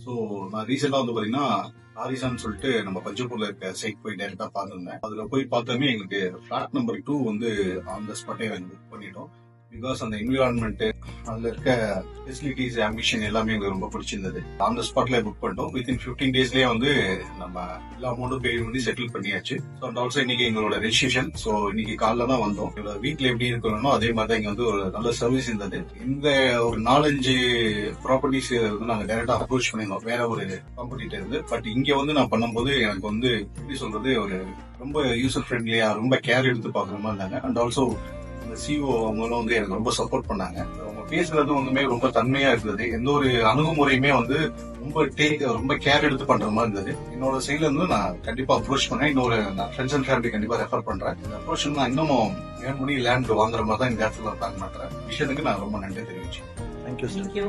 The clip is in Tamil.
ஸோ நான் ரீசெண்டா வந்து பாத்தீங்கன்னா ஆரிசான்னு சொல்லிட்டு நம்ம பஞ்சப்பூர்ல இருக்க சைட் போய் டைரக்டா பார்த்துருந்தேன். அதுல போய் பார்த்தோமே எங்களுக்கு ஃபிளாட் நம்பர் 2 வந்து ஆன் த ஸ்பாட்டே புக் பண்ணிட்டோம். பிகாஸ் அந்த என்விரான்மெண்ட், அதுல இருக்க ஃபெசிலிட்டிஸ், ஆம்பிஷன் எல்லாமே எங்களுக்கு ரொம்ப பிடிச்சிருந்தது. ஆன் த ஸ்பாட்ல புக் பண்ணிட்டோம். வித்தின் 15 டேஸ்லயே வந்து நம்ம எல்லா அமௌண்ட்டும் பே பண்ணி செட்டில் பண்ணியாச்சு. ஸோ அண்ட் ஆல்சோ இன்னைக்கு எங்களோட ரெஜிஸ்ட்ரேஷன். ஸோ இன்னைக்கு காலைல தான் வந்தோம். எங்களோட வீட்டுல எப்படி இருக்கணும்னோ அதே மாதிரி தான் இங்க வந்து ஒரு நல்ல சர்வீஸ் இருந்தது. இந்த ஒரு 4-5 ப்ராப்பர்ட்டிஸ் வந்து நாங்க டைரக்டா அப்ரோச் பண்ணியிருந்தோம் வேற ஒரு காம்படிட்டர் இருந்து. பட் இங்க வந்து நான் பண்ணும்போது எனக்கு வந்து எப்படி சொல்றது, ஒரு ரொம்ப யூசர் ஃப்ரெண்ட்லியா, ரொம்ப கேர் எடுத்து பாக்குற மாதிரி இருந்தாங்க. அண்ட் ஆல்சோ இந்த சிஓ அவங்களும் வந்து எனக்கு ரொம்ப சப்போர்ட் பண்ணாங்க. அவங்க பேசுறது வந்துமே ரொம்ப தன்மையா இருந்தது. எந்த ஒரு அணுகுமுறையுமே வந்து ரொம்ப கேர் எடுத்து பண்ற மாதிரி இருந்தது. என்னோட சைட்ல இருந்து நான் கண்டிப்பா அப்ரோச் பண்ணேன். இன்னொரு ஃப்ரெண்ட்ஸ் அண்ட் ஃபேமிலி கண்டிப்பா ரெஃபர் பண்றேன். இந்த அப்ரோச் நான் இன்னமும் ஏன் பண்ணி லேண்ட் வாங்குற மாதிரி தான் இந்த இடத்துல பிளான் பண்றேன். விஷயத்துக்கு நான் ரொம்ப நன்றி தெரிவிச்சேன். Thank you sir.